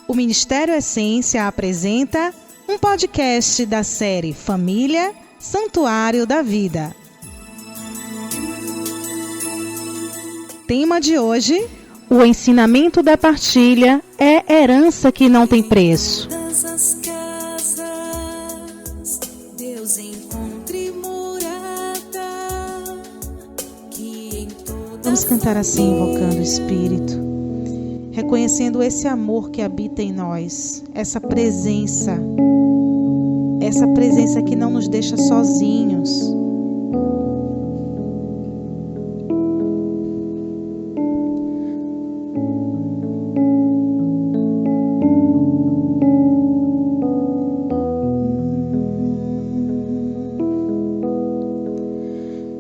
O Ministério Essência apresenta um podcast da série Família, Santuário da Vida. Tema de hoje: o ensinamento da partilha é herança que não tem preço. Vamos cantar assim, invocando o Espírito, reconhecendo esse amor que habita em nós, essa presença que não nos deixa sozinhos.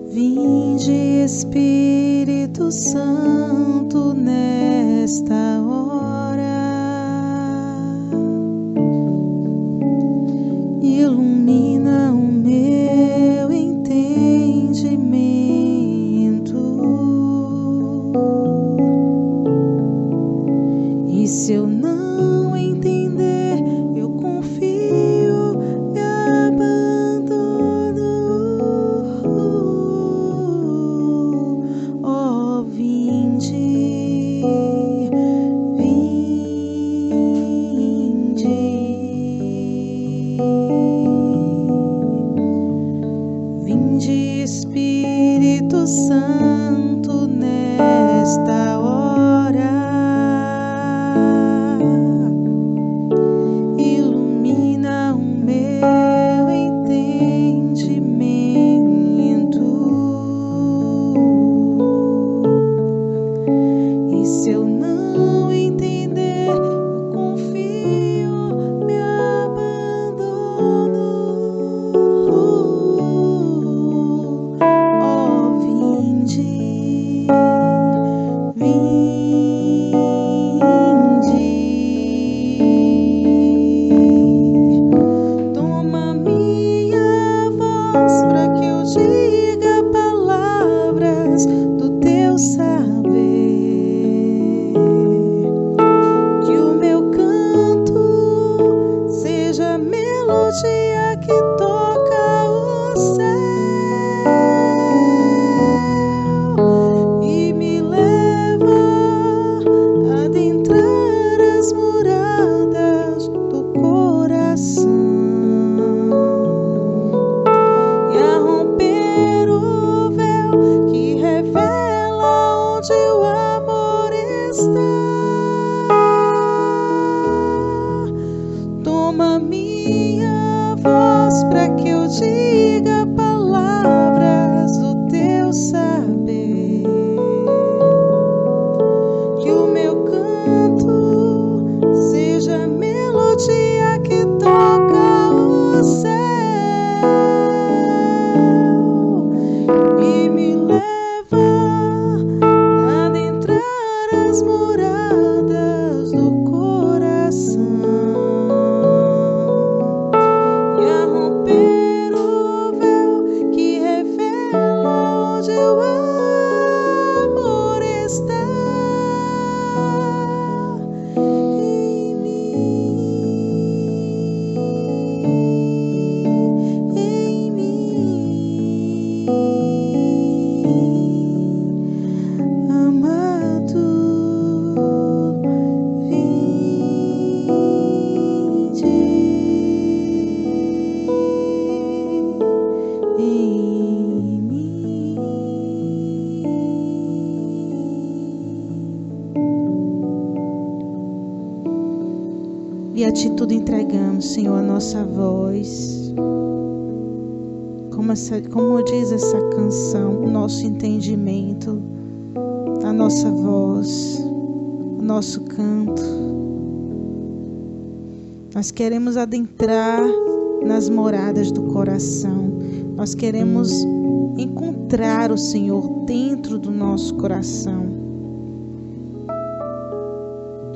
Vinde, Espírito Santo, nesta hora, ilumina o meu entendimento, e se eu não entender, eu confio, me abandono. Ó, vinde, vinde, Espírito Santo, nesta hora, ilumina o meu entendimento, e se eu não entender, eu confio, me abandono. Ó, vinde, toma minha voz para que eu diga palavras do teu saber, que o meu canto seja melodia que toca o céu e me leva a adentrar as moradas do coração e a romper o véu que revela onde o amor está. Toma minha voz para que eu diga palavras do teu saber, que o meu canto seja melodia que toca o céu e me leva a adentrar as moradas do coração e a romper o véu que revela onde o amor está em mim, amado, vinde em mim. E a Ti tudo entregamos, Senhor, a nossa voz, como diz essa canção, o nosso entendimento, a nossa voz, o nosso canto. Nós queremos adentrar nas moradas do coração. Nós queremos encontrar o Senhor dentro do nosso coração.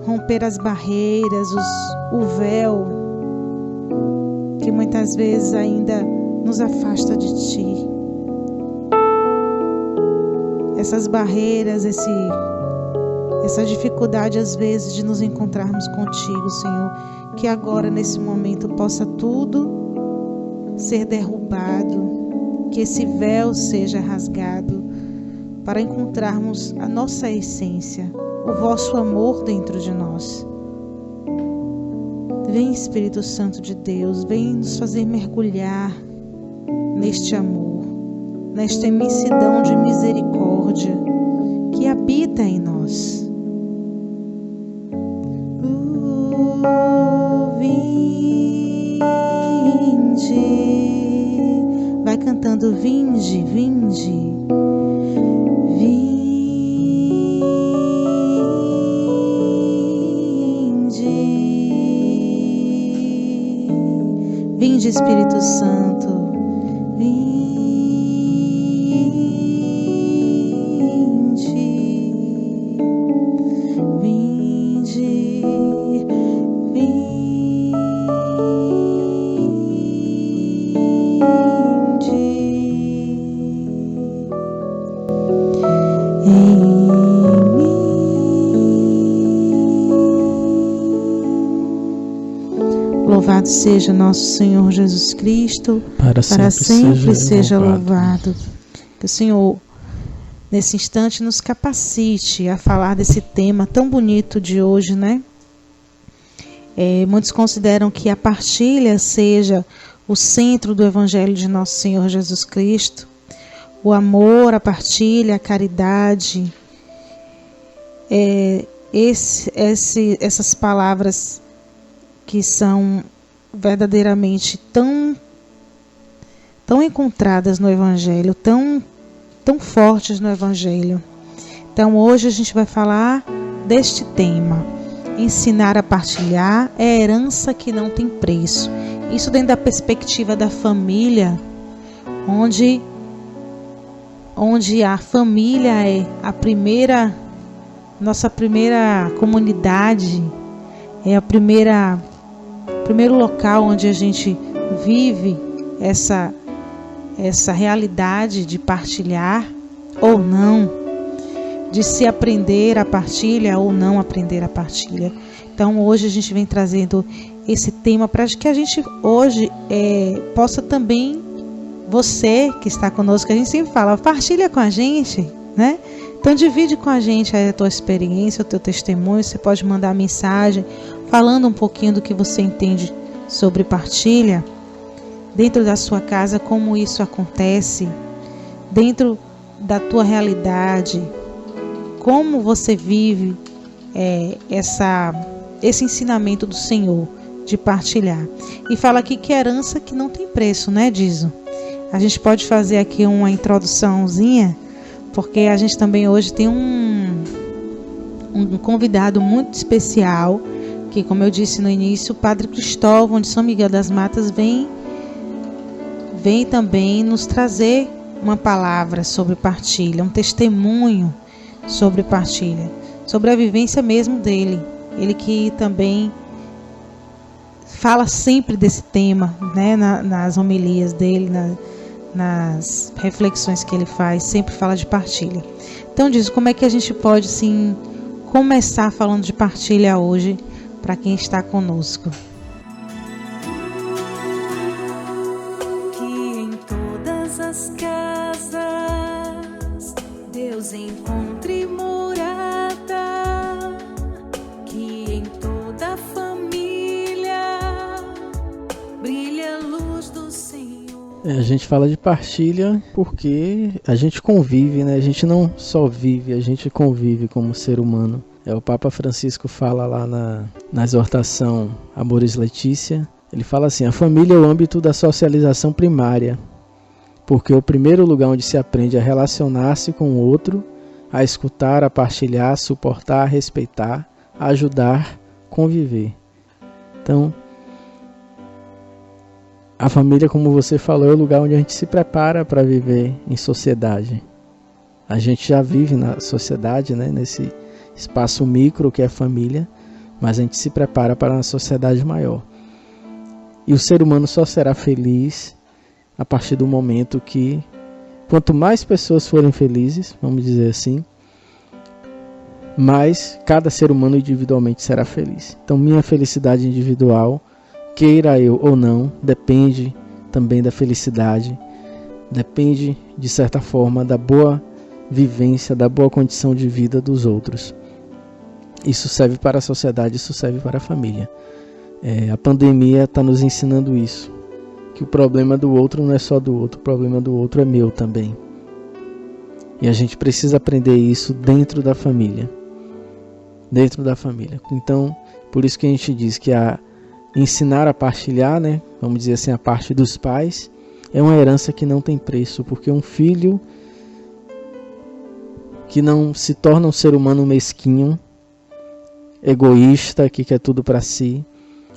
Romper as barreiras, o véu que muitas vezes ainda nos afasta de Ti. Essas barreiras, essa dificuldade às vezes de nos encontrarmos contigo, Senhor, que agora nesse momento possa tudo ser derrubado, que esse véu seja rasgado para encontrarmos a nossa essência, o vosso amor dentro de nós. Vem, Espírito Santo de Deus, vem nos fazer mergulhar neste amor, nesta imensidão de misericórdia que habita em nós. Vinde, vai cantando, vinde, vinde, vinde, Espírito Santo, vinde, vinde, vinde, em mim. Louvado seja nosso Senhor Jesus Cristo, para sempre seja louvado. Que o Senhor, nesse instante, nos capacite a falar desse tema tão bonito de hoje, né? Muitos consideram que a partilha seja o centro do Evangelho de nosso Senhor Jesus Cristo. O amor, a partilha, a caridade. Essas palavras que são verdadeiramente tão encontradas no Evangelho, tão fortes no Evangelho. Então hoje a gente vai falar deste tema. Ensinar a partilhar é herança que não tem preço. Isso dentro da perspectiva da família, onde a família é nossa primeira comunidade, é o primeiro local onde a gente vive essa realidade de partilhar ou não, de se aprender a partilha ou não aprender a partilha. Então hoje a gente vem trazendo esse tema para que a gente hoje possa também, você que está conosco, a gente sempre fala, partilha com a gente, né? Então divide com a gente a tua experiência, o teu testemunho. Você pode mandar mensagem falando um pouquinho do que você entende sobre partilha dentro da sua casa, como isso acontece dentro da tua realidade, como você vive esse ensinamento do Senhor de partilhar. E fala aqui que herança que não tem preço, né, Dizo? A gente pode fazer aqui uma introduçãozinha, porque a gente também hoje tem um convidado muito especial, que, como eu disse no início, o Padre Cristóvão de São Miguel das Matas vem também nos trazer uma palavra sobre partilha, um testemunho sobre partilha, sobre a vivência mesmo dele. Ele que também fala sempre desse tema, né, nas homilias dele, nas reflexões que ele faz, sempre fala de partilha. Então diz, como é que a gente pode sim começar falando de partilha hoje para quem está conosco? Que em todas as casas Deus encontre morada, que em toda família brilhe a luz do Senhor. A gente fala de partilha porque a gente convive, né? A gente não só vive, a gente convive como ser humano. O Papa Francisco fala lá na exortação Amoris Laetitia, ele fala assim: a família é o âmbito da socialização primária, porque é o primeiro lugar onde se aprende a relacionar-se com o outro, a escutar, a partilhar, a suportar, a respeitar, a ajudar, conviver. Então, a família, como você falou, é o lugar onde a gente se prepara para viver em sociedade. A gente já vive na sociedade, né, nesse espaço micro que é a família, mas a gente se prepara para uma sociedade maior. E o ser humano só será feliz a partir do momento que, quanto mais pessoas forem felizes, vamos dizer assim, mas cada ser humano individualmente será feliz. Então minha felicidade individual, queira eu ou não, depende também da felicidade, depende de certa forma da boa vivência, da boa condição de vida dos outros. Isso serve para a sociedade, isso serve para a família. A pandemia está nos ensinando isso, que o problema do outro não é só do outro, o problema do outro é meu também. E a gente precisa aprender isso dentro da família. Dentro da família. Então, por isso que a gente diz que ensinar a partilhar, né, vamos dizer assim, a parte dos pais, é uma herança que não tem preço, porque um filho que não se torna um ser humano mesquinho, egoísta, que quer tudo para si,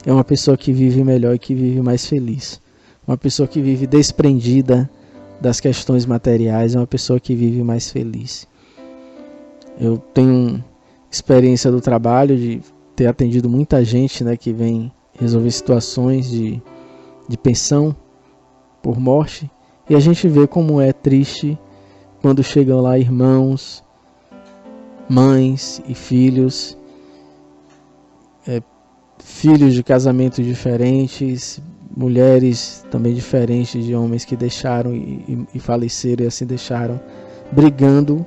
é uma pessoa que vive melhor e que vive mais feliz. Uma pessoa que vive desprendida das questões materiais, é uma pessoa que vive mais feliz. Eu tenho experiência do trabalho de ter atendido muita gente, né, que vem resolver situações de pensão por morte, e a gente vê como é triste quando chegam lá irmãos, mães e filhos, filhos de casamentos diferentes, mulheres também diferentes de homens que deixaram e faleceram e assim deixaram, brigando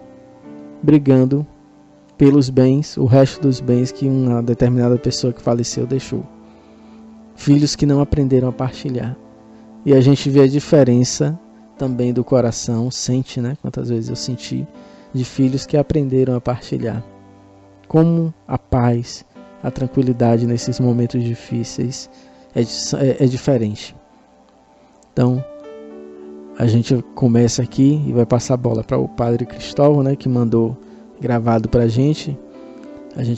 pelos bens, o resto dos bens que uma determinada pessoa que faleceu deixou. Filhos que não aprenderam a partilhar. E a gente vê a diferença também do coração, sente, né? Quantas vezes eu senti, de filhos que aprenderam a partilhar. Como a paz, a tranquilidade nesses momentos difíceis é diferente. Então, a gente começa aqui e vai passar a bola para o Padre Cristóvão, né? Que mandou gravado para a gente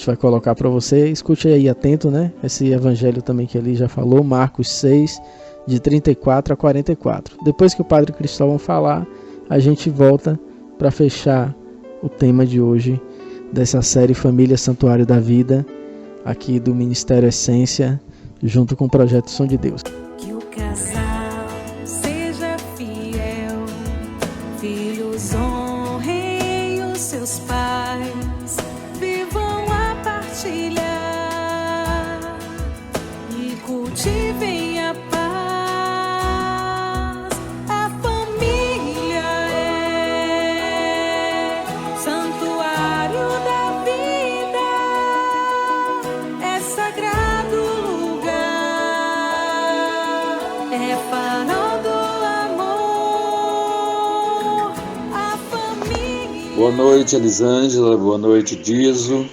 vai colocar para você, escute aí atento, né? Esse evangelho também que ele já falou, Marcos 6, de 34 a 44. Depois que o Padre Cristóvão falar, a gente volta para fechar o tema de hoje, dessa série Família Santuário da Vida, aqui do Ministério Essência, junto com o Projeto Som de Deus. Que o casal seja fiel, filhos honrem os seus pais, vivam a partilhar e cultivem a paz. A família é santuário da vida, é sagrado lugar, é farol do amor. A família. Boa noite, Elisângela, boa noite, Dizo,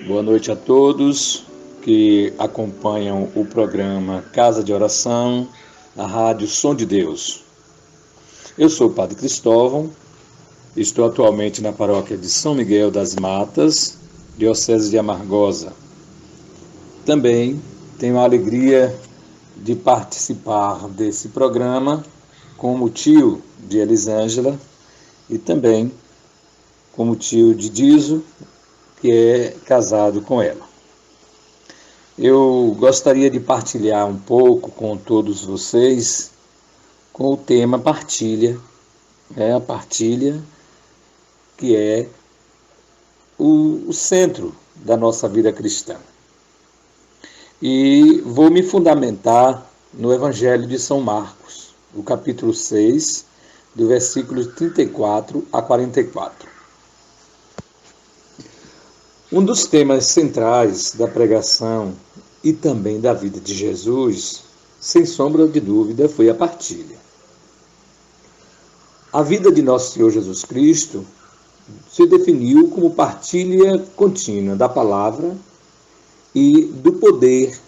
boa noite a todos que acompanham o programa Casa de Oração, na Rádio Som de Deus. Eu sou o Padre Cristóvão, estou atualmente na paróquia de São Miguel das Matas, Diocese de Amargosa. Também tenho a alegria de participar desse programa como tio de Elisângela e também como tio de Dizo, que é casado com ela. Eu gostaria de partilhar um pouco com todos vocês com o tema partilha, a partilha que é o centro da nossa vida cristã. E vou me fundamentar no Evangelho de São Marcos, o capítulo 6, do versículo 34 a 44. Um dos temas centrais da pregação e também da vida de Jesus, sem sombra de dúvida, foi a partilha. A vida de nosso Senhor Jesus Cristo se definiu como partilha contínua da palavra e do poder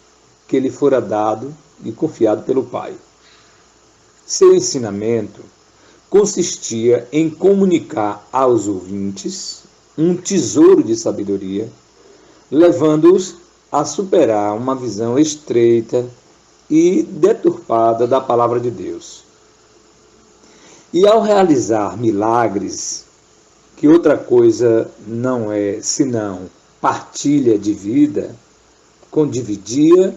que lhe fora dado e confiado pelo Pai. Seu ensinamento consistia em comunicar aos ouvintes um tesouro de sabedoria, levando-os a superar uma visão estreita e deturpada da palavra de Deus. E ao realizar milagres, que outra coisa não é senão partilha de vida, condividia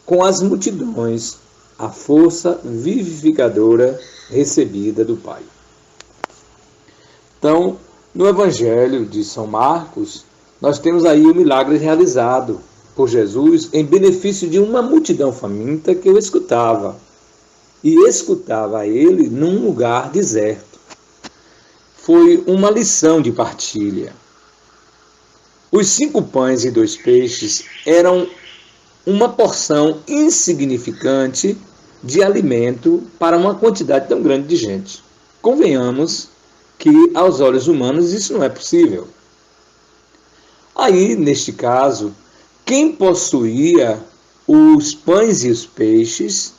com as multidões a força vivificadora recebida do Pai. Então, no Evangelho de São Marcos, nós temos aí o milagre realizado por Jesus em benefício de uma multidão faminta que o escutava. E escutava ele num lugar deserto. Foi uma lição de partilha. Os 5 pães e 2 peixes eram uma porção insignificante de alimento para uma quantidade tão grande de gente. Convenhamos que, aos olhos humanos, isso não é possível. Aí, neste caso, quem possuía os pães e os peixes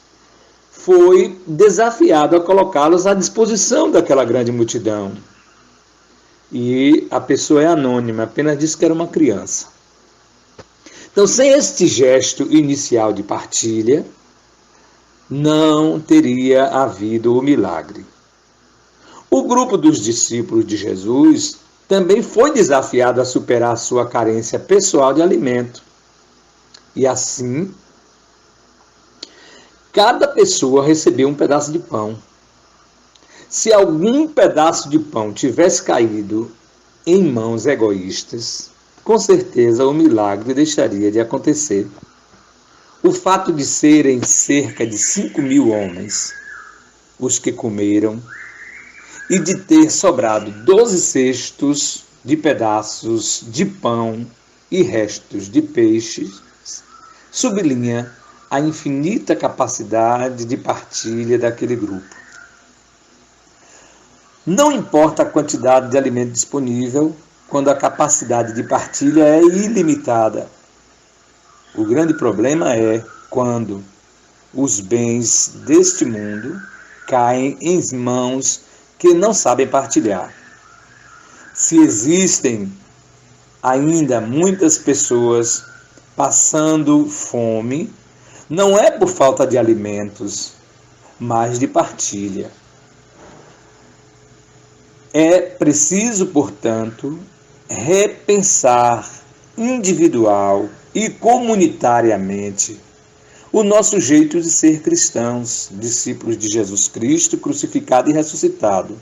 foi desafiado a colocá-los à disposição daquela grande multidão. E a pessoa é anônima, apenas disse que era uma criança. Então, sem este gesto inicial de partilha, não teria havido o milagre. O grupo dos discípulos de Jesus também foi desafiado a superar sua carência pessoal de alimento. E assim, cada pessoa recebeu um pedaço de pão. Se algum pedaço de pão tivesse caído em mãos egoístas, com certeza o milagre deixaria de acontecer. O fato de serem cerca de 5.000 homens os que comeram e de ter sobrado 12 cestos de pedaços de pão e restos de peixes sublinha a infinita capacidade de partilha daquele grupo. Não importa a quantidade de alimento disponível, quando a capacidade de partilha é ilimitada. O grande problema é quando os bens deste mundo caem em mãos que não sabem partilhar. Se existem ainda muitas pessoas passando fome, não é por falta de alimentos, mas de partilha. É preciso, portanto, repensar individual e comunitariamente o nosso jeito de ser cristãos, discípulos de Jesus Cristo, crucificado e ressuscitado,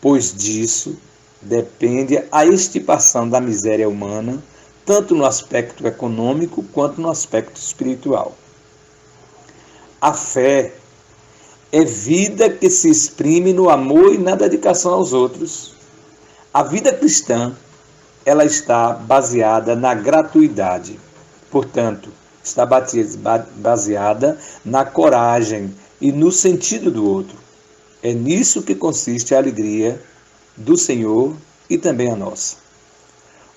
pois disso depende a extirpação da miséria humana, tanto no aspecto econômico quanto no aspecto espiritual. A fé é vida que se exprime no amor e na dedicação aos outros. A vida cristã, ela está baseada na gratuidade. Portanto, está baseada na coragem e no sentido do outro. É nisso que consiste a alegria do Senhor e também a nossa.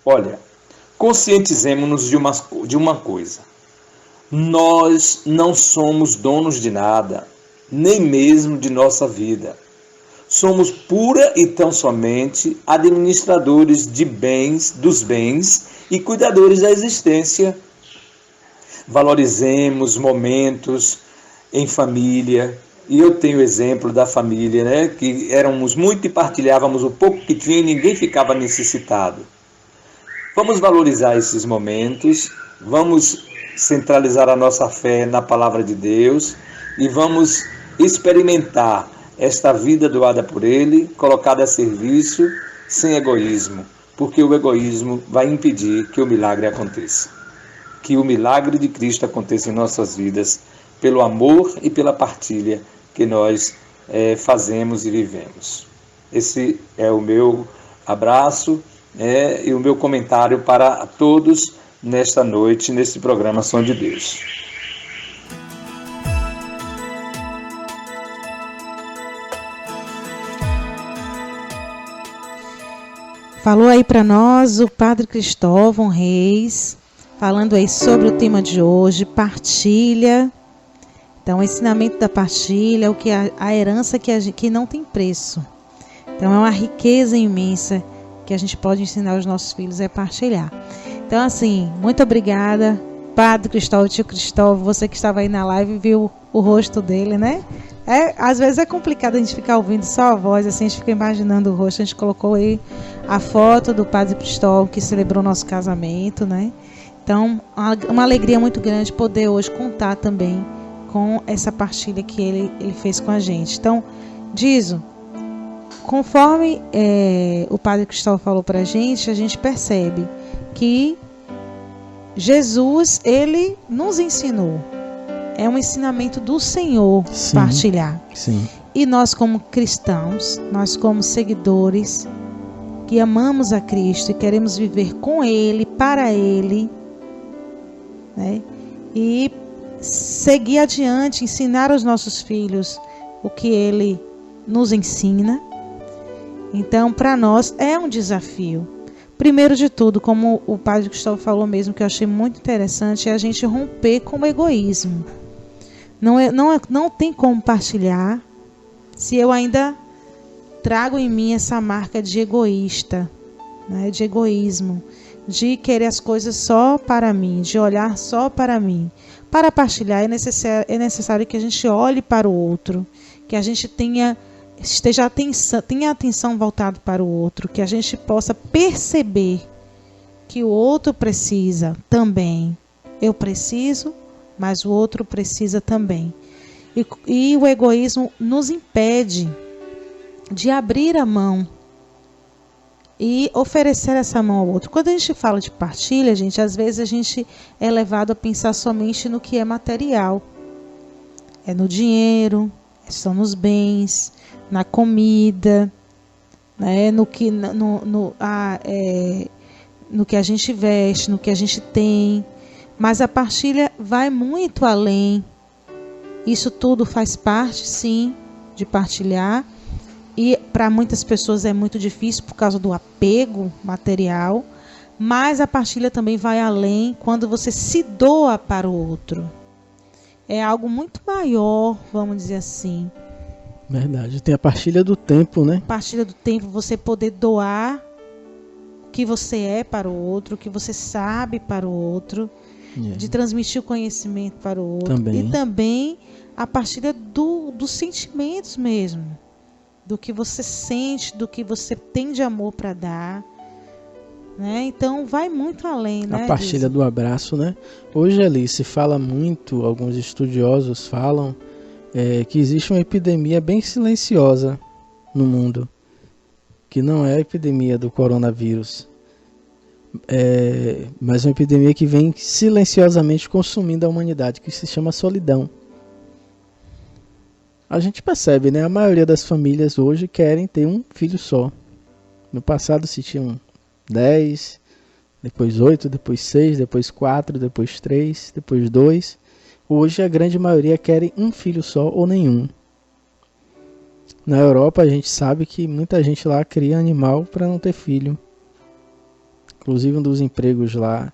Olha, conscientizemo-nos de uma coisa. Nós não somos donos de nada, nem mesmo de nossa vida. Somos pura e tão somente administradores dos bens e cuidadores da existência. Valorizemos momentos em família. E eu tenho exemplo da família, né? Que éramos muito e partilhávamos o pouco que tinha e ninguém ficava necessitado. Vamos valorizar esses momentos, vamos centralizar a nossa fé na palavra de Deus e vamos experimentar esta vida doada por Ele, colocada a serviço, sem egoísmo, porque o egoísmo vai impedir que o milagre aconteça. Que o milagre de Cristo aconteça em nossas vidas, pelo amor e pela partilha que nós fazemos e vivemos. Esse é o meu abraço e o meu comentário para todos nesta noite, nesse programa Som de Deus. Falou aí para nós o Padre Cristóvão Reis, falando aí sobre o tema de hoje, partilha. Então, o ensinamento da partilha, o que a herança que não tem preço. Então, é uma riqueza imensa que a gente pode ensinar aos nossos filhos, é partilhar. Então, assim, muito obrigada, Padre Cristóvão, tio Cristóvão, você que estava aí na live, viu o rosto dele, né? Às vezes é complicado a gente ficar ouvindo só a voz, assim, a gente fica imaginando o rosto. A gente colocou aí a foto do Padre Cristóvão, que celebrou nosso casamento, né? Então, uma alegria muito grande poder hoje contar também com essa partilha que ele fez com a gente. Então, Dizo, conforme o Padre Cristóvão falou para a gente percebe que Jesus, ele nos ensinou. É um ensinamento do Senhor partilhar. Sim. E nós como cristãos, nós como seguidores que amamos a Cristo e queremos viver com Ele, para Ele, né? E seguir adiante, ensinar aos nossos filhos o que Ele nos ensina. Então, para nós é um desafio. Primeiro de tudo, como o padre Gustavo falou mesmo, que eu achei muito interessante, é a gente romper com o egoísmo. Não tem como partilhar se eu ainda trago em mim essa marca de egoísta, né, de egoísmo, de querer as coisas só para mim, de olhar só para mim. Para partilhar é necessário que a gente olhe para o outro, que a gente tenha a atenção voltada para o outro, que a gente possa perceber que o outro precisa também. Eu preciso, mas o outro precisa também. E o egoísmo nos impede de abrir a mão e oferecer essa mão ao outro. Quando a gente fala de partilha, gente, às vezes a gente é levado a pensar somente no que é material. É no dinheiro, são nos bens, na comida, né, no que a gente veste, no que a gente tem. Mas a partilha vai muito além. Isso tudo faz parte, sim, de partilhar. E para muitas pessoas é muito difícil por causa do apego material. Mas a partilha também vai além quando você se doa para o outro. É algo muito maior, vamos dizer assim. Verdade. Tem a partilha do tempo, né? Partilha do tempo, você poder doar o que você é para o outro, o que você sabe para o outro. De transmitir o conhecimento para o outro. Também. E também a partilha dos sentimentos mesmo. Do que você sente, do que você tem de amor para dar. Né? Então vai muito além. A partilha do abraço, né? Hoje ali se fala muito, alguns estudiosos falam que existe uma epidemia bem silenciosa no mundo. Que não é a epidemia do coronavírus. Mas uma epidemia que vem silenciosamente consumindo a humanidade, que se chama solidão. A gente percebe, né? A maioria das famílias hoje querem ter um filho só. No passado se tinham 10, depois 8, depois 6, depois 4, depois 3, depois 2. Hoje a grande maioria querem um filho só ou nenhum. Na Europa a gente sabe que muita gente lá cria animal para não ter filho. Inclusive um dos empregos lá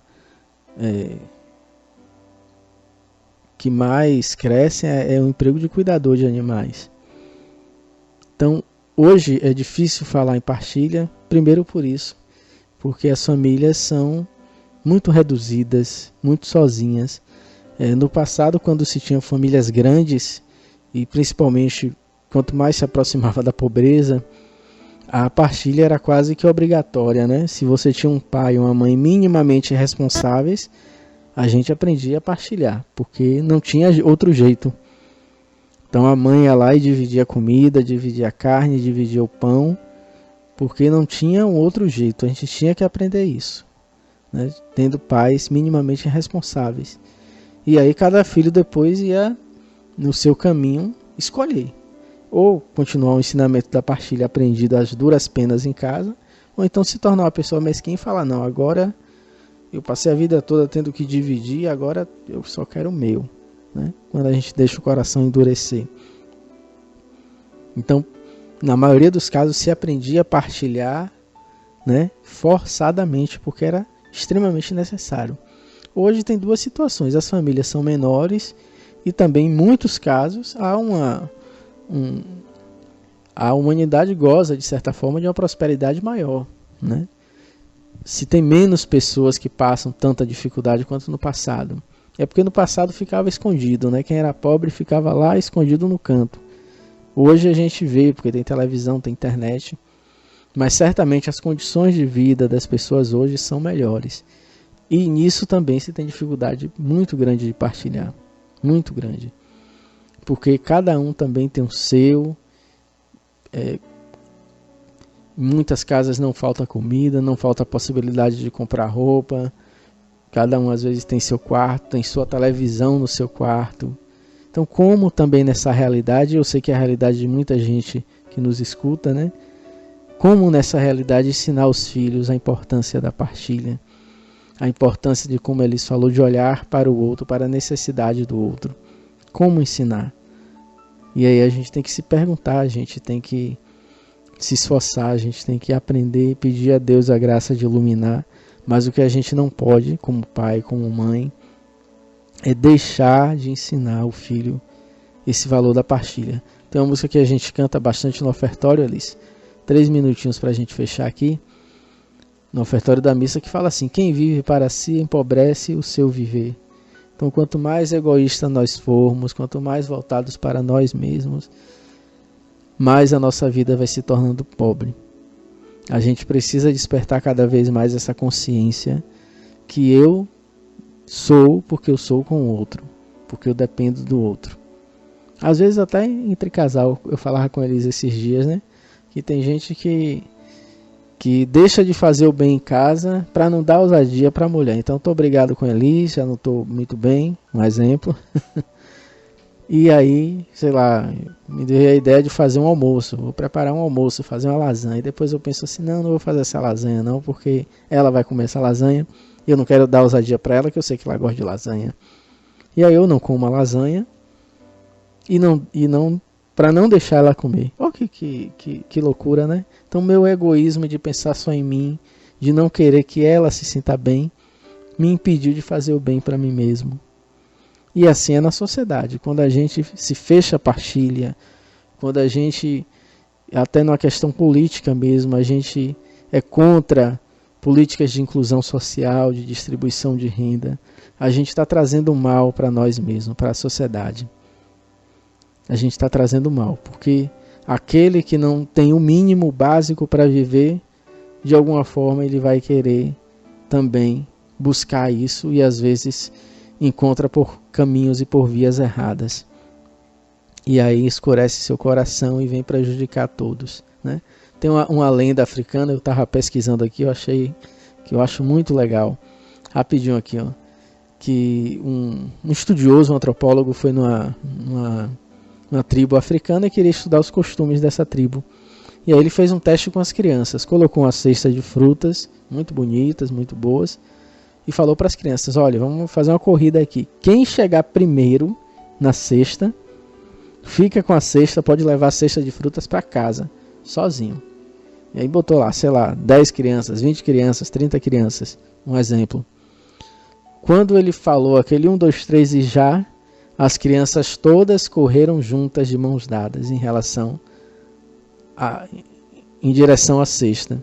que mais crescem é o emprego de cuidador de animais. Então, hoje é difícil falar em partilha, primeiro por isso, porque as famílias são muito reduzidas, muito sozinhas. No passado, quando se tinha famílias grandes, e principalmente quanto mais se aproximava da pobreza, a partilha era quase que obrigatória, né? Se você tinha um pai e uma mãe minimamente responsáveis, a gente aprendia a partilhar, porque não tinha outro jeito. Então a mãe ia lá e dividia a comida, dividia a carne, dividia o pão, porque não tinha um outro jeito. A gente tinha que aprender isso, né? Tendo pais minimamente responsáveis. E aí cada filho depois ia no seu caminho escolher. Ou continuar o ensinamento da partilha aprendido às duras penas em casa, ou então se tornar uma pessoa mesquinha e falar, não, agora eu passei a vida toda tendo que dividir, agora eu só quero o meu, né? Quando a gente deixa o coração endurecer. Então, na maioria dos casos se aprendia a partilhar, né, forçadamente, porque era extremamente necessário. Hoje tem duas situações, as famílias são menores e também em muitos casos a humanidade goza, de certa forma, de uma prosperidade maior, né? Se tem menos pessoas que passam tanta dificuldade quanto no passado. É porque no passado ficava escondido, né? Quem era pobre ficava lá escondido no canto. Hoje a gente vê, porque tem televisão, tem internet, mas certamente as condições de vida das pessoas hoje são melhores. E nisso também se tem dificuldade muito grande de partilhar, muito grande. Porque cada um também tem o seu, Em muitas casas não falta comida, não falta a possibilidade de comprar roupa. Cada um às vezes tem seu quarto, tem sua televisão no seu quarto. Então, como também nessa realidade, eu sei que é a realidade de muita gente que nos escuta, né? Como nessa realidade ensinar os filhos a importância da partilha, a importância de, como Elis falou, de olhar para o outro, para a necessidade do outro. Como ensinar? E aí a gente tem que se perguntar, a gente tem que se esforçar, a gente tem que aprender e pedir a Deus a graça de iluminar. Mas o que a gente não pode, como pai, como mãe, é deixar de ensinar o filho esse valor da partilha. Tem uma música que a gente canta bastante no ofertório, Alice. 3 minutinhos para a gente fechar aqui. No ofertório da missa, que fala assim: quem vive para si empobrece o seu viver. Então, quanto mais egoísta nós formos, quanto mais voltados para nós mesmos, mais a nossa vida vai se tornando pobre. A gente precisa despertar cada vez mais essa consciência que eu sou porque eu sou com o outro, porque eu dependo do outro. Às vezes até entre casal, eu falava com eles esses dias, né? Que tem gente que deixa de fazer o bem em casa para não dar ousadia para a mulher. Então estou brigado com Elis, já não estou muito bem, um exemplo. E aí, sei lá, me deu a ideia de fazer um almoço. Vou preparar um almoço, fazer uma lasanha. E depois eu penso assim, não vou fazer essa lasanha não, porque ela vai comer essa lasanha. E eu não quero dar ousadia para ela, que eu sei que ela gosta de lasanha. E aí eu não como a lasanha. E não para não deixar ela comer. Olha que loucura, né? Então meu egoísmo de pensar só em mim, de não querer que ela se sinta bem, me impediu de fazer o bem para mim mesmo. E assim é na sociedade. Quando a gente se fecha a partilha, quando a gente, até numa questão política mesmo, a gente é contra políticas de inclusão social, de distribuição de renda, a gente está trazendo mal para nós mesmos, para a sociedade. A gente está trazendo mal, porque aquele que não tem o mínimo básico para viver, de alguma forma ele vai querer também buscar isso e às vezes encontra por caminhos e por vias erradas. E aí escurece seu coração e vem prejudicar todos, né? Tem uma lenda africana, eu estava pesquisando aqui, eu acho muito legal. Rapidinho aqui, ó, que um estudioso, um antropólogo foi numa tribo africana e queria estudar os costumes dessa tribo. E aí ele fez um teste com as crianças, colocou uma cesta de frutas muito bonitas, muito boas, e falou para as crianças: olha, vamos fazer uma corrida aqui. Quem chegar primeiro na cesta, fica com a cesta, pode levar a cesta de frutas para casa, sozinho. E aí botou lá, sei lá, 10 crianças, 20 crianças, 30 crianças, um exemplo. Quando ele falou aquele 1, 2, 3 e já, as crianças todas correram juntas de mãos dadas em direção à cesta.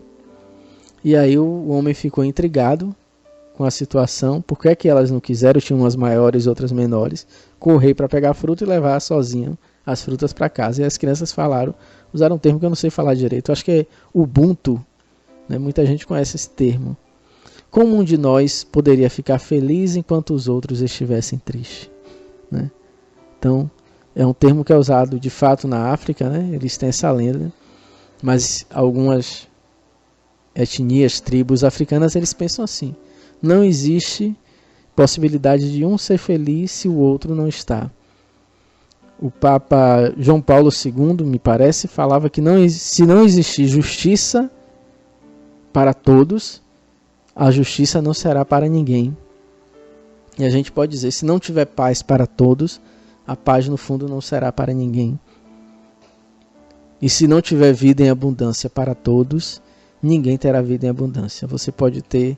E aí o homem ficou intrigado com a situação. Por que é que elas não quiseram? Tinham umas maiores, outras menores. Correr para pegar a fruta e levar sozinho as frutas para casa. E as crianças usaram um termo que eu não sei falar direito. Eu acho que é Ubuntu, né? Muita gente conhece esse termo. Como um de nós poderia ficar feliz enquanto os outros estivessem tristes, né? Então, é um termo que é usado de fato na África, né? Eles têm essa lenda, mas algumas etnias, tribos africanas, eles pensam assim: não existe possibilidade de um ser feliz se o outro não está. O Papa João Paulo II, me parece, falava que se não existir justiça para todos, a justiça não será para ninguém. E a gente pode dizer, se não tiver paz para todos, a paz no fundo não será para ninguém. E se não tiver vida em abundância para todos, ninguém terá vida em abundância. Você pode ter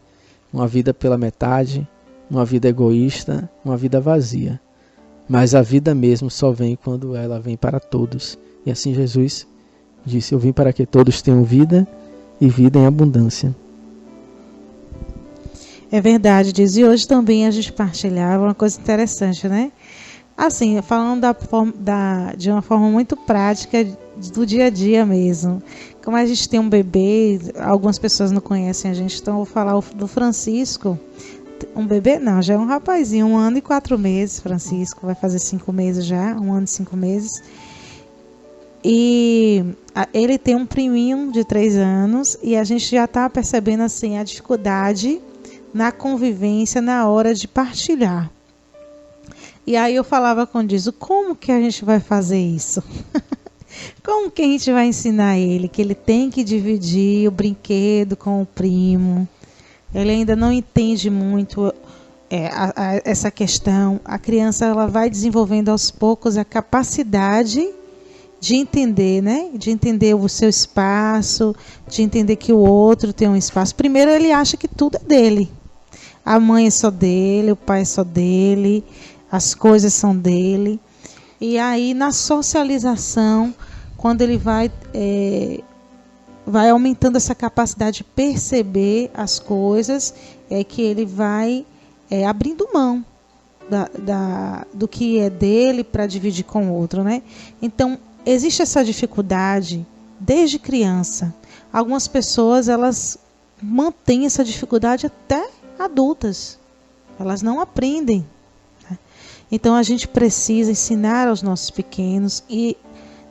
uma vida pela metade, uma vida egoísta, uma vida vazia. Mas a vida mesmo só vem quando ela vem para todos. E assim Jesus disse: eu vim para que todos tenham vida e vida em abundância. É verdade, diz. E hoje também a gente partilhava uma coisa interessante, né? Assim, falando de uma forma muito prática do dia a dia mesmo. Como a gente tem um bebê, algumas pessoas não conhecem a gente, então eu vou falar do Francisco. Um bebê não, já é um rapazinho, 1 ano e 4 meses, Francisco, vai fazer 5 meses já, 1 ano e 5 meses. Ele tem um priminho de 3 anos e a gente já está percebendo assim a dificuldade na convivência na hora de partilhar. E aí eu falava com o Dizo, como que a gente vai fazer isso? Como que a gente vai ensinar ele que ele tem que dividir o brinquedo com o primo? Ele ainda não entende muito essa questão. A criança ela vai desenvolvendo aos poucos a capacidade de entender, né? De entender o seu espaço, de entender que o outro tem um espaço. Primeiro ele acha que tudo é dele. A mãe é só dele, o pai é só dele, as coisas são dele. E aí na socialização, quando ele vai aumentando essa capacidade de perceber as coisas, é que ele vai abrindo mão do que é dele para dividir com o outro, né? Então, existe essa dificuldade desde criança. Algumas pessoas, elas mantêm essa dificuldade até adultas. Elas não aprendem. Né? Então, a gente precisa ensinar aos nossos pequenos e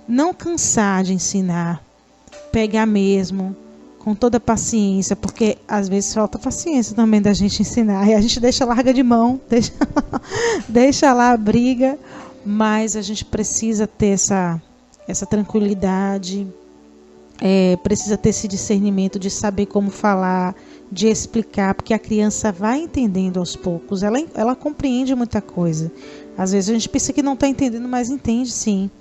não cansar de ensinar. Pegar mesmo, com toda paciência, porque às vezes falta paciência também da gente ensinar. E a gente larga de mão, deixa lá a briga, mas a gente precisa ter essa tranquilidade, precisa ter esse discernimento de saber como falar, de explicar, porque a criança vai entendendo aos poucos, ela compreende muita coisa. Às vezes a gente pensa que não está entendendo, mas entende sim.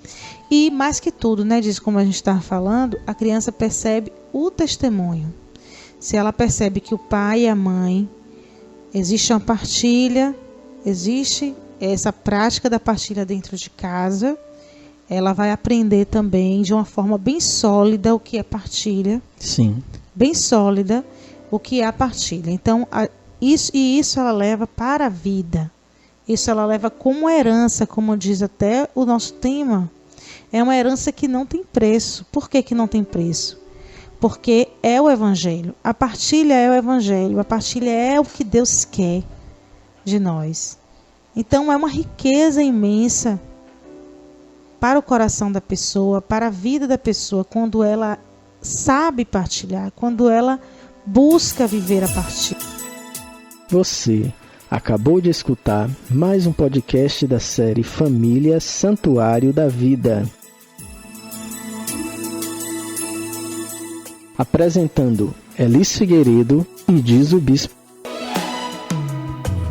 E mais que tudo, né, diz como a gente está falando, a criança percebe o testemunho. Se ela percebe que o pai e a mãe, existe uma partilha, existe essa prática da partilha dentro de casa, ela vai aprender também de uma forma bem sólida o que é partilha. Sim. Bem sólida o que é a partilha. Então, isso ela leva para a vida. Isso ela leva como herança, como diz até o nosso tema. É uma herança que não tem preço. Por que não tem preço? Porque é o Evangelho. A partilha é o Evangelho. A partilha é o que Deus quer de nós. Então é uma riqueza imensa para o coração da pessoa, para a vida da pessoa, quando ela sabe partilhar, quando ela busca viver a partilha. Você acabou de escutar mais um podcast da série Família Santuário da Vida. Apresentando Elis Figueiredo e Diz o Bispo.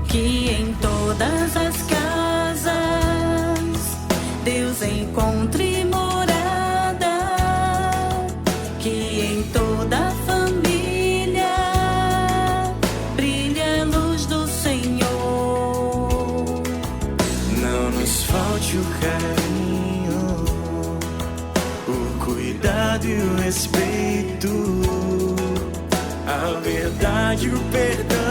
Que em todas as casas Deus encontre morada, que em toda família brilhe a luz do Senhor. Não nos falte o carinho, o cuidado e o respeito, a verdade e o perdão.